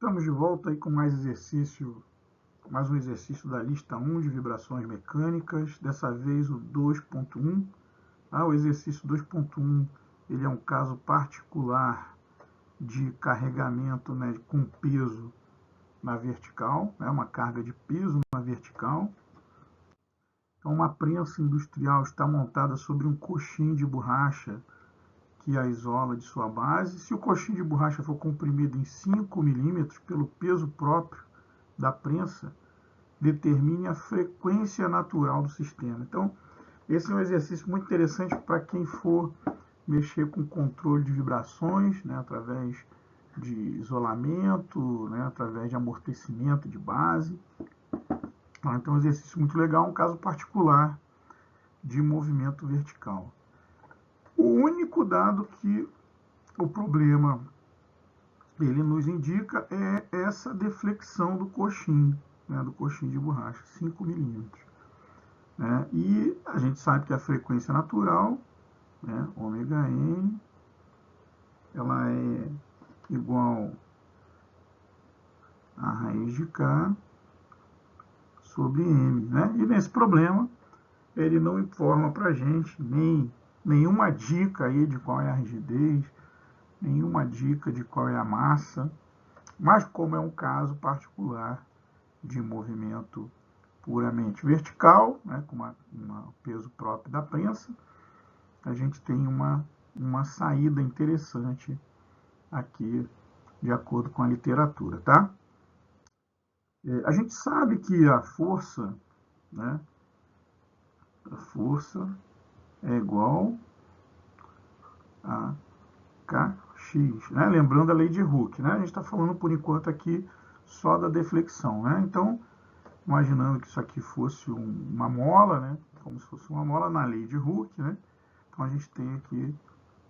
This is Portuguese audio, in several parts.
Estamos de volta aí com mais um exercício da lista 1 de vibrações mecânicas, dessa vez o 2.1. O exercício 2.1 ele é um caso particular de carregamento, né, com peso na vertical, uma carga de peso na vertical. Então, uma prensa industrial está montada sobre um coxim de borracha que a isola de sua base. Se o coxim de borracha for comprimido em 5 milímetros pelo peso próprio da prensa, determine a frequência natural do sistema. Então, esse é um exercício muito interessante para quem for mexer com controle de vibrações, né, através de isolamento, né, através de amortecimento de base. Então, é um exercício muito legal, um caso particular de movimento vertical. O único dado que o problema ele nos indica é essa deflexão do coxim, né, do coxim de borracha, 5 milímetros. Né, e a gente sabe que a frequência natural, né, ômega n, ela é igual a raiz de K sobre M. Né? E nesse problema, ele não informa para a gente nenhuma dica aí de qual é a rigidez, nenhuma dica de qual é a massa, mas como é um caso particular de movimento puramente vertical, né, com um peso próprio da prensa, a gente tem uma saída interessante aqui, de acordo com a literatura, tá? A gente sabe que a força, né, é igual a Kx, né? Lembrando a lei de Hooke, né? A gente está falando por enquanto aqui só da deflexão, né? Então, imaginando que isso aqui fosse uma mola, né? Como se fosse uma mola na lei de Hooke, né? Então a gente tem aqui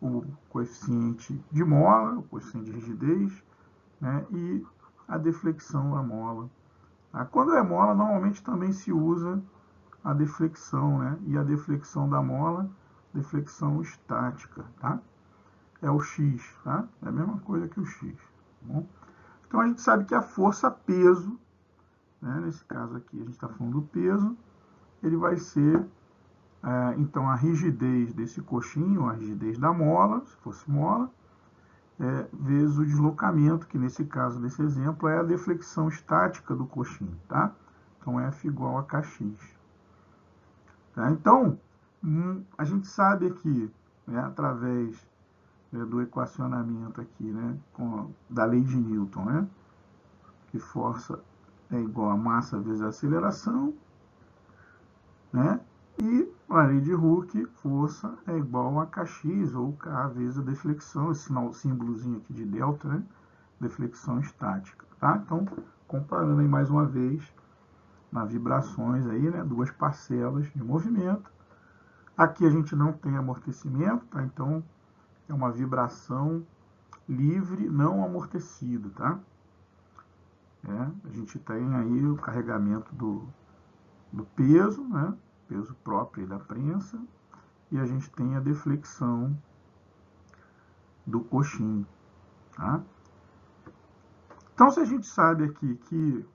o coeficiente de mola, o coeficiente de rigidez, né? E a deflexão da mola. Quando é mola, normalmente também se usa a deflexão, né? E a deflexão da mola, deflexão estática, tá? É o x, tá? É a mesma coisa que o x. Tá bom? Então a gente sabe que a força-peso, né, nesse caso aqui a gente está falando do peso, ele vai ser, então, a rigidez desse coxinho, a rigidez da mola, se fosse mola, vezes o deslocamento, que nesse caso, nesse exemplo, é a deflexão estática do coxinho, tá? Então, F igual a Kx. Tá? Então, a gente sabe aqui, né, através do equacionamento aqui, né, da lei de Newton, né, que força é igual a massa vezes a aceleração, né, e a lei de Hooke, força é igual a Kx, ou K vezes a deflexão, esse símbolozinho aqui de delta, né, deflexão estática. Tá? Então, comparando aí mais uma vez, nas vibrações aí, né, duas parcelas de movimento. Aqui a gente não tem amortecimento, tá? Então, é uma vibração livre, não amortecido, tá? A gente tem aí o carregamento do peso, né? Peso próprio da prensa, e a gente tem a deflexão do coxim, tá? Então, se a gente sabe aqui que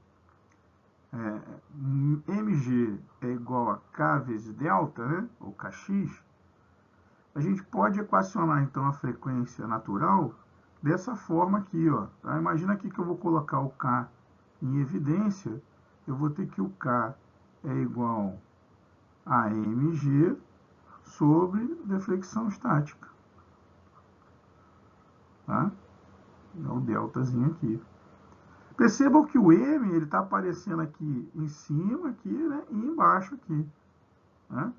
mg é igual a k vezes delta, né? Ou kx, a gente pode equacionar, então, a frequência natural dessa forma aqui, ó. Tá? Imagina aqui que eu vou colocar o K em evidência, eu vou ter que o K é igual a mg sobre deflexão estática. Tá? É o deltazinho aqui. Percebam que o M ele está aparecendo aqui em cima, aqui, né, e embaixo aqui. Né?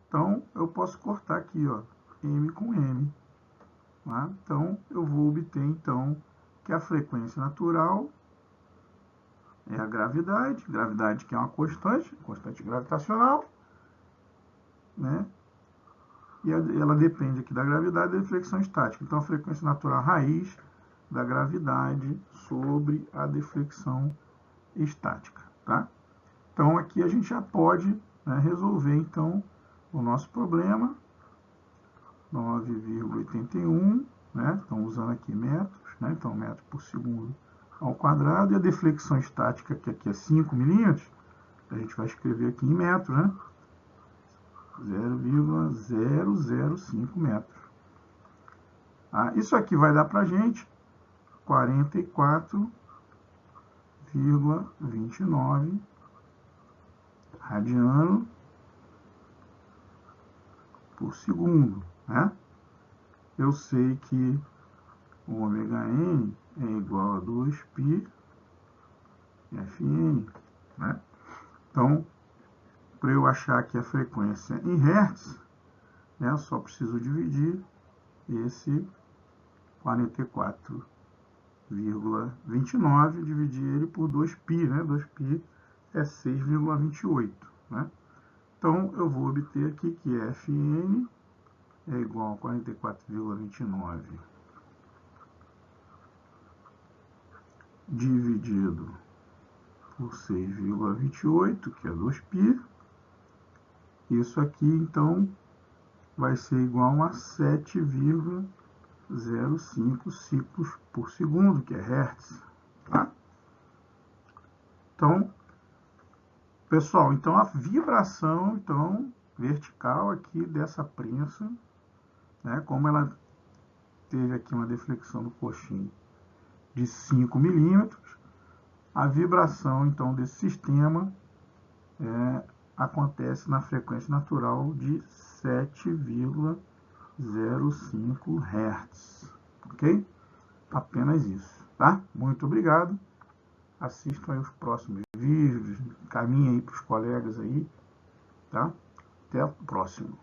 Então, eu posso cortar aqui, ó, M com M. Tá? Então, eu vou obter, então, que a frequência natural é a gravidade que é uma constante gravitacional, né? E ela depende aqui da gravidade e da deflexão estática. Então, a frequência natural é a raiz da gravidade sobre a deflexão estática, tá? Então, aqui a gente já pode, né, resolver, então, o nosso problema, 9,81, né? Estão usando aqui metros, né? Então, metro por segundo ao quadrado, e a deflexão estática, que aqui é 5 milímetros, a gente vai escrever aqui em metros, né? 0,005 metros. Isso aqui vai dar para a gente 44,29 radiano por segundo, né? Eu sei que o ômega n é igual a 2π Fn, né? Então, para eu achar aqui a frequência em Hz, né, eu só preciso dividir esse 44,29, dividir ele por 2π, né? 2π é 6,28, né? Então, eu vou obter aqui que Fn é igual a 44,29 dividido por 6,28, que é 2π. Isso aqui, então, vai ser igual a 7,05 ciclos por segundo, que é Hertz. Tá? Então, pessoal, então a vibração vertical aqui dessa prensa, né, como ela teve aqui uma deflexão do coxim de 5 milímetros, a vibração então desse sistema acontece na frequência natural de 7,05 Hz, ok? Apenas isso, tá? Muito obrigado. Assistam aí os próximos vídeos, caminhem aí para os colegas aí, tá? Até o próximo.